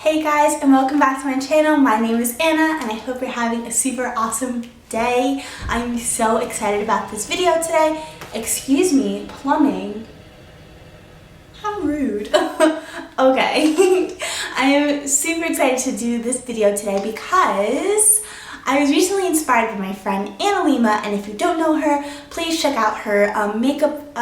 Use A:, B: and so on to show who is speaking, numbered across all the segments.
A: Hey guys, and welcome back to my channel. My name is Anna and I hope you're having a super awesome day. I'm so excited about this video today. Excuse me, plumbing. How rude. Okay. I am super excited to do this video today because I was recently inspired by my friend Anna Lima, and if you don't know her, please check out her makeup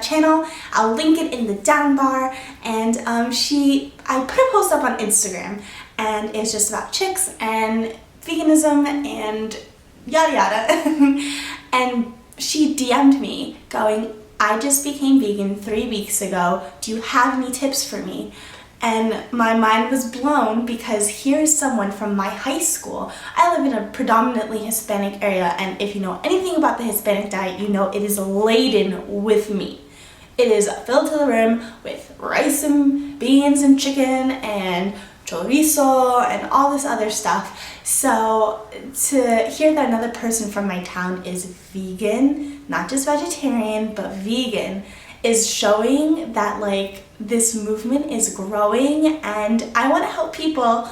A: channel. I'll link it in the down bar. And I put a post up on Instagram, and it's just about chicks and veganism and yada yada. And she DM'd me going, "I just became vegan 3 weeks ago. Do you have any tips for me?" And my mind was blown because here's someone from my high school. I live in a predominantly Hispanic area, and if you know anything about the Hispanic diet, you know it is laden with meat. It is filled to the rim with rice and beans and chicken and chorizo and all this other stuff. So to hear that another person from my town is vegan, not just vegetarian, but vegan, is showing that this movement is growing, and I want to help people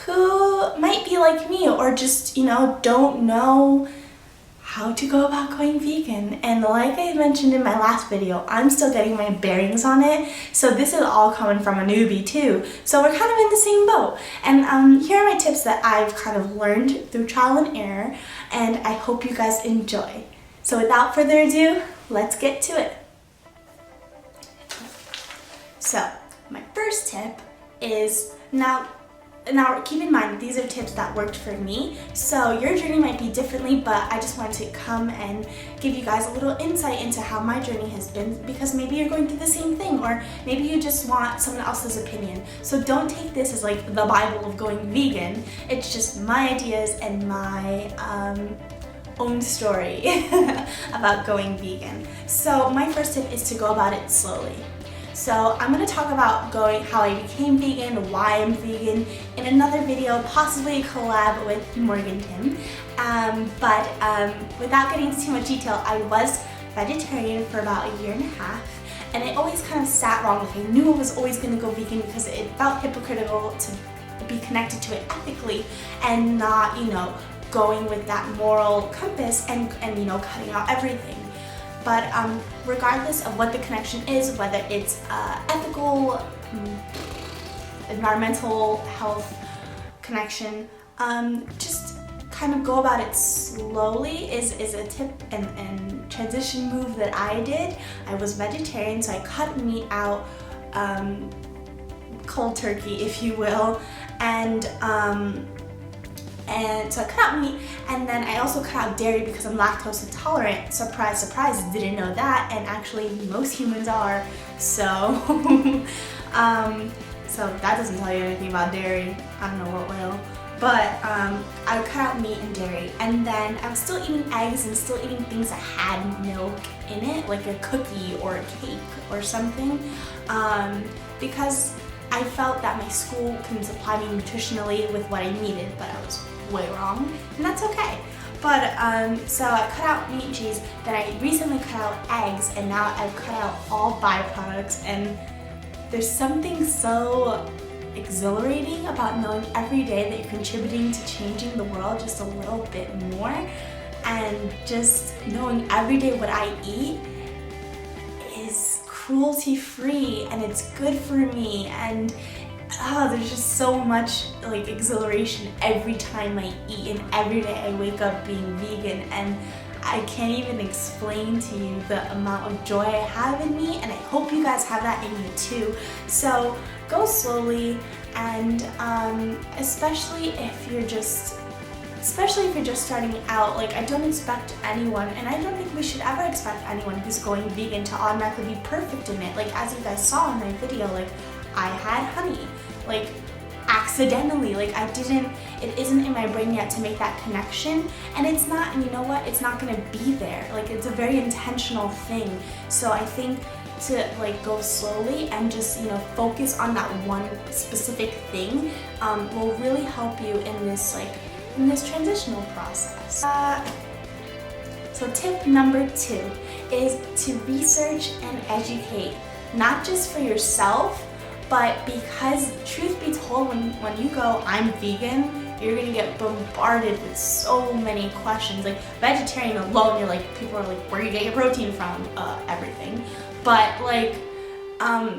A: who might be like me or just, don't know how to go about going vegan. And like I mentioned in my last video, I'm still getting my bearings on it, so this is all coming from a newbie too. So we're kind of in the same boat. And here are my tips that I've kind of learned through trial and error, and I hope you guys enjoy. So without further ado, let's get to it. So my first tip is, now keep in mind these are tips that worked for me, so your journey might be differently, but I just wanted to come and give you guys a little insight into how my journey has been, because maybe you're going through the same thing, or maybe you just want someone else's opinion. So don't take this as like the Bible of going vegan. It's just my ideas and my own story about going vegan. So my first tip is to go about it slowly. So I'm going to talk about how I became vegan, why I'm vegan, in another video, possibly a collab with Morgan Tim. But without getting into too much detail, I was vegetarian for about a year and a half, and it always kind of sat wrong. Like, I knew I was always going to go vegan because it felt hypocritical to be connected to it ethically and not, going with that moral compass and cutting out everything. But regardless of what the connection is, whether it's ethical, environmental, health connection, just kind of go about it slowly is a tip and transition move that I did. I was vegetarian, so I cut meat out, cold turkey, if you will, and so I cut out meat, and then I also cut out dairy because I'm lactose intolerant. Surprise, surprise, didn't know that, and actually most humans are, so so that doesn't tell you anything about dairy. I don't know what will. But I cut out meat and dairy, and then I was still eating eggs and still eating things that had milk in it, like a cookie or a cake or something, because I felt that my school couldn't supply me nutritionally with what I needed, but I was way wrong, and that's okay. But so I cut out meat and cheese, then I recently cut out eggs, and now I've cut out all byproducts, and there's something so exhilarating about knowing every day that you're contributing to changing the world just a little bit more, and just knowing every day what I eat is cruelty-free and it's good for me, and there's just so much exhilaration every time I eat, and every day I wake up being vegan, and I can't even explain to you the amount of joy I have in me, and I hope you guys have that in you too. So go slowly, and especially if you're just starting out, I don't expect anyone, and I don't think we should ever expect anyone who's going vegan to automatically be perfect in it. As you guys saw in my video, I had honey, accidentally, it isn't in my brain yet to make that connection, and it's not, and you know what, it's not gonna be there. It's a very intentional thing. So I think to go slowly and just focus on that one specific thing will really help you in this transitional process. So tip number 2 is to research and educate, not just for yourself, but because truth be told, Google, when you go, I'm vegan, you're gonna get bombarded with so many questions. Like vegetarian alone, you're like, people are like, where do you get your protein from? Everything. But like,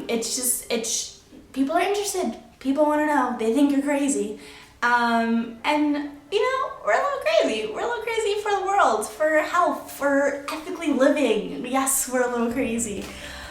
A: it's people are interested. People want to know. They think you're crazy. And you know, we're a little crazy. We're a little crazy for the world, for health, for ethically living. Yes, we're a little crazy.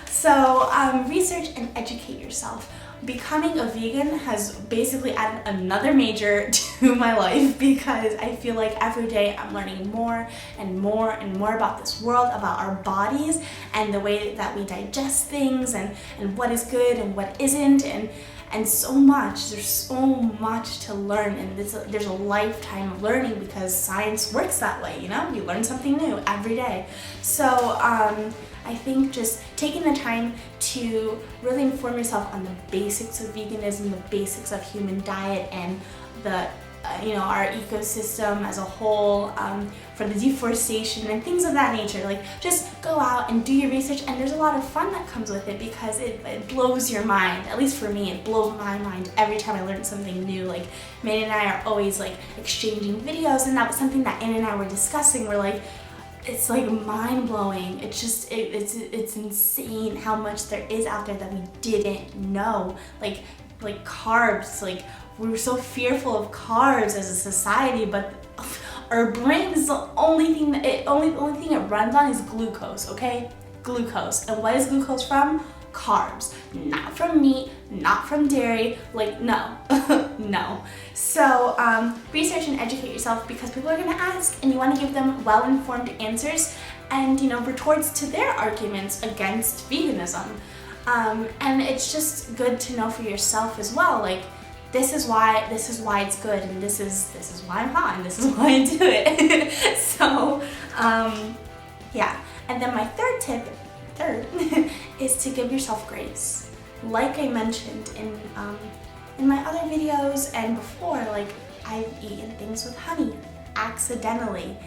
A: So research and educate yourself. Becoming a vegan has basically added another major to my life because I feel like every day I'm learning more and more and more about this world, about our bodies and the way that we digest things and what is good and what isn't, and so much. There's so much to learn, and there's a lifetime of learning because science works that way, you know? You learn something new every day. So I think just taking the time to really inform yourself on the basics of veganism, the basics of human diet, and the our ecosystem as a whole, for the deforestation and things of that nature. Like, just go out and do your research, and there's a lot of fun that comes with it because it blows your mind. At least for me, it blows my mind every time I learn something new. Like, Manny and I are always like exchanging videos, and that was something that Anna and I were discussing. We're like, it's like mind-blowing. It's just, it's insane how much there is out there that we didn't know. Like carbs, like we were so fearful of carbs as a society, but our brain is the only thing that only thing it runs on is glucose, okay? Glucose. And what is glucose from? Carbs. Not from meat, not from dairy, like no. No. So research and educate yourself because people are gonna ask and you wanna give them well-informed answers and retorts to their arguments against veganism. And it's just good to know for yourself as well, like, this is why it's good, and this is why I'm hot, and this is why I do it. So, yeah. And then my third is to give yourself grace. Like I mentioned in my other videos and before, like, I've eaten things with honey accidentally,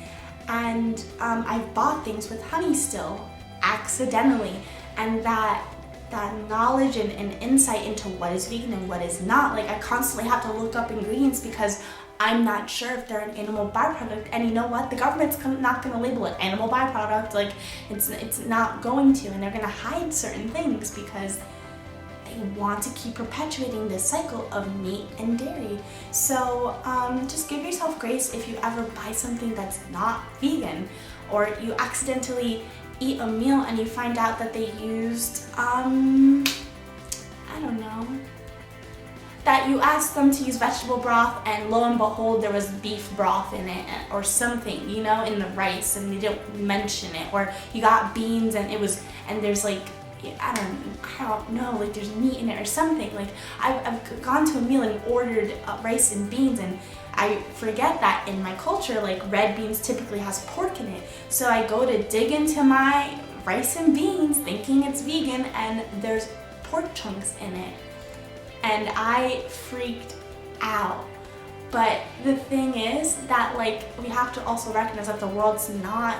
A: and I've bought things with honey still accidentally, and that knowledge and insight into what is vegan and what is not, like, I constantly have to look up ingredients because I'm not sure if they're an animal byproduct, and you know what, the government's not going to label it animal byproduct, like, it's not going to, and they're going to hide certain things because they want to keep perpetuating this cycle of meat and dairy. So just give yourself grace if you ever buy something that's not vegan, or you accidentally eat a meal and you find out that they used, I don't know, that you asked them to use vegetable broth and lo and behold there was beef broth in it or something, in the rice, and they didn't mention it, or you got beans and there's like, I don't know, like there's meat in it or something. Like, I've gone to a meal and ordered rice and beans, and I forget that in my culture, like, red beans typically has pork in it. So I go to dig into my rice and beans thinking it's vegan, and there's pork chunks in it. And I freaked out. But the thing is that, like, we have to also recognize that the world's not,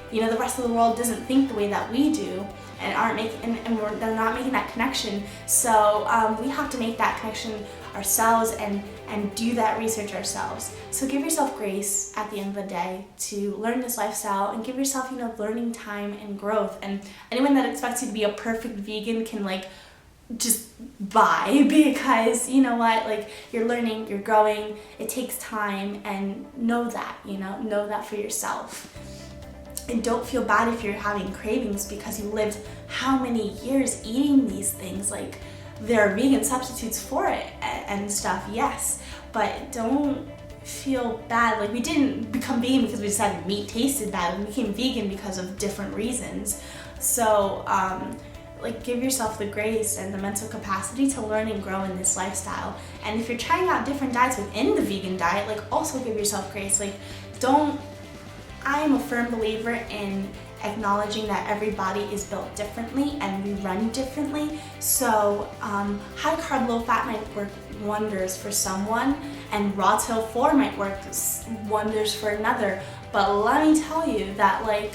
A: the rest of the world doesn't think the way that we do, and they're not making that connection. So we have to make that connection ourselves and do that research ourselves. So give yourself grace at the end of the day to learn this lifestyle, and give yourself, learning time and growth. And anyone that expects you to be a perfect vegan can, like, just buy, because you know what, like, you're learning, you're growing, it takes time, and know that for yourself. And don't feel bad if you're having cravings because you lived how many years eating these things. Like, there are vegan substitutes for it and stuff, yes, but don't feel bad. Like, we didn't become vegan because we decided meat tasted bad. We became vegan because of different reasons. So, like, give yourself the grace and the mental capacity to learn and grow in this lifestyle. And if you're trying out different diets within the vegan diet, like, also give yourself grace. Like, I am a firm believer in acknowledging that every body is built differently and we run differently. So high carb, low fat might work wonders for someone, and raw till 4 might work wonders for another. But let me tell you that, like,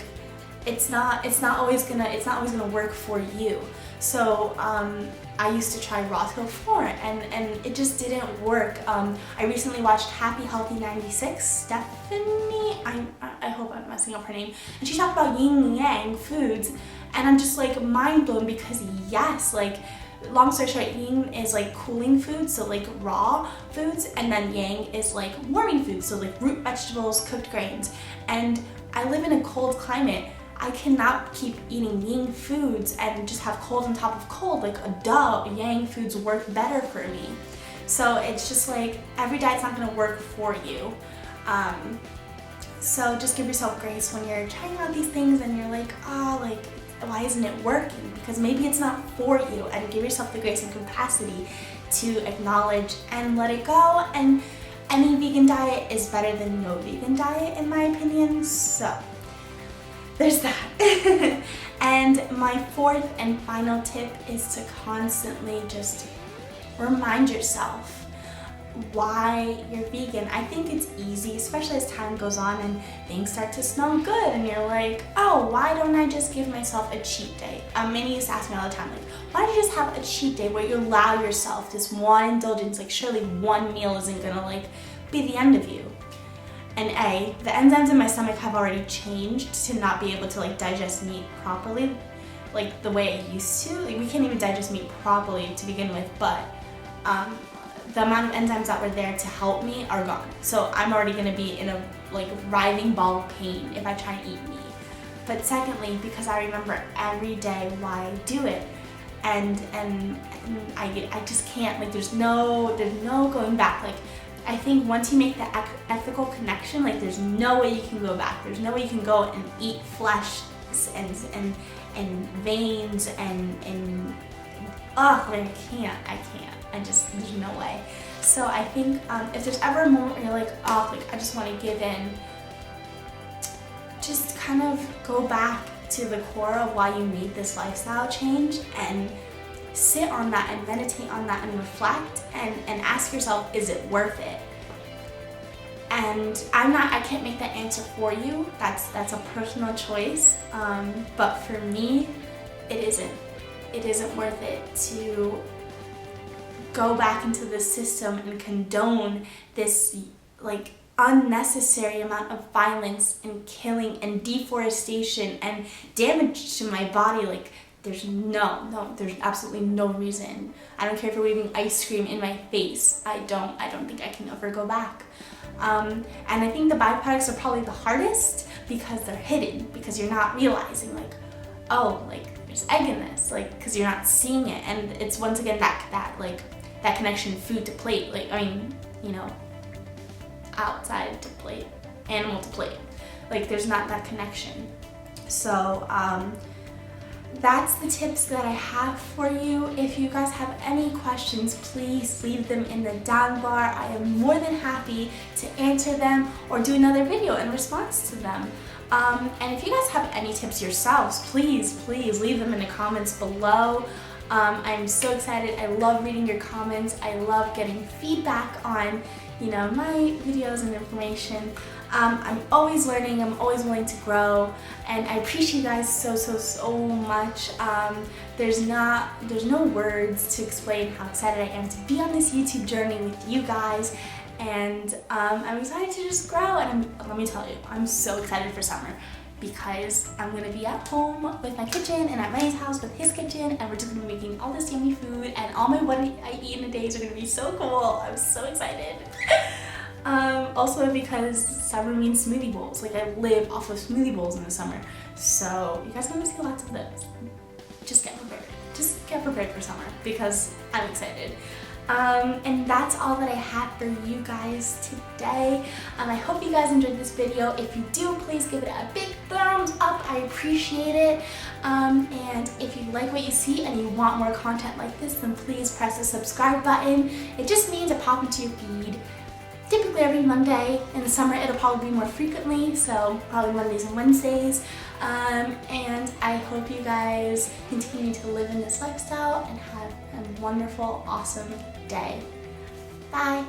A: it's not always gonna work for you. So I used to try raw tofu and it just didn't work. I recently watched Happy Healthy 96, Stephanie, I hope I'm messing up her name, and she talked about yin and yang foods, and I'm just like mind blown because yes, like long story short, yin is like cooling foods, so like raw foods, and then yang is like warming foods, so like root vegetables, cooked grains. And I live in a cold climate. I cannot keep eating yin foods and just have cold on top of cold. Like duh, yang foods work better for me. So it's just like every diet's not gonna work for you. So just give yourself grace when you're trying out these things and you're like, oh, like why isn't it working? Because maybe it's not for you, and give yourself the grace and capacity to acknowledge and let it go. And any vegan diet is better than no vegan diet in my opinion, so there's that. And my fourth and final tip is to constantly just remind yourself why you're vegan. I think it's easy, especially as time goes on and things start to smell good and you're like, oh, why don't I just give myself a cheat day? Many used to ask me all the time, like, why don't you just have a cheat day where you allow yourself this one indulgence? Like surely one meal isn't gonna like be the end of you. And the enzymes in my stomach have already changed to not be able to like digest meat properly, like the way I used to. Like we can't even digest meat properly to begin with, but the amount of enzymes that were there to help me are gone. So I'm already gonna be in a like writhing ball of pain if I try and eat meat. But secondly, because I remember every day why I do it, and I just can't, like there's no going back. Like I think once you make the ethical connection, like there's no way you can go back. There's no way you can go and eat flesh and veins and like I can't. There's no way. So I think if there's ever a moment where you're like, oh, like I just want to give in, just kind of go back to the core of why you made this lifestyle change and sit on that and meditate on that and reflect and ask yourself, is it worth it? And I can't make that answer for you. That's a personal choice. But for me, it isn't. It isn't worth it to go back into the system and condone this like unnecessary amount of violence and killing and deforestation and damage to my body. Like there's there's absolutely no reason. I don't care if you're waving ice cream in my face. I don't think I can ever go back. And I think the byproducts are probably the hardest because they're hidden, because you're not realizing like, oh, like there's egg in this, like, because you're not seeing it. And it's once again that connection, food to plate, like, I mean, you know, outside to plate, animal to plate. Like there's not that connection. So that's the tips that I have for you. If you guys have any questions, please leave them in the down bar. I am more than happy to answer them or do another video in response to them. And if you guys have any tips yourselves, please leave them in the comments below. I'm so excited. I love reading your comments. I love getting feedback on, you know, my videos and information. I'm always learning. I'm always willing to grow, and I appreciate you guys so much. There's no words to explain how excited I am to be on this YouTube journey with you guys. And I'm excited to just grow, and let me tell you, I'm so excited for summer because I'm gonna be at home with my kitchen and at Manny's house with his kitchen, and we're just gonna be making all this yummy food, and all my what I eat in a day are gonna be so cool. I'm so excited. Also because summer means smoothie bowls. Like I live off of smoothie bowls in the summer, so you guys are gonna see lots of those. Just get prepared. Just get prepared for summer because I'm excited. And that's all that I have for you guys today. I hope you guys enjoyed this video. If you do, please give it a big thumbs up. I appreciate it. And if you like what you see and you want more content like this, then please press the subscribe button. It just means it pops into your feed. Typically every Monday. In the summer it'll probably be more frequently, so probably Mondays and Wednesdays. And I hope you guys continue to live in this lifestyle and have a wonderful, awesome day. Bye!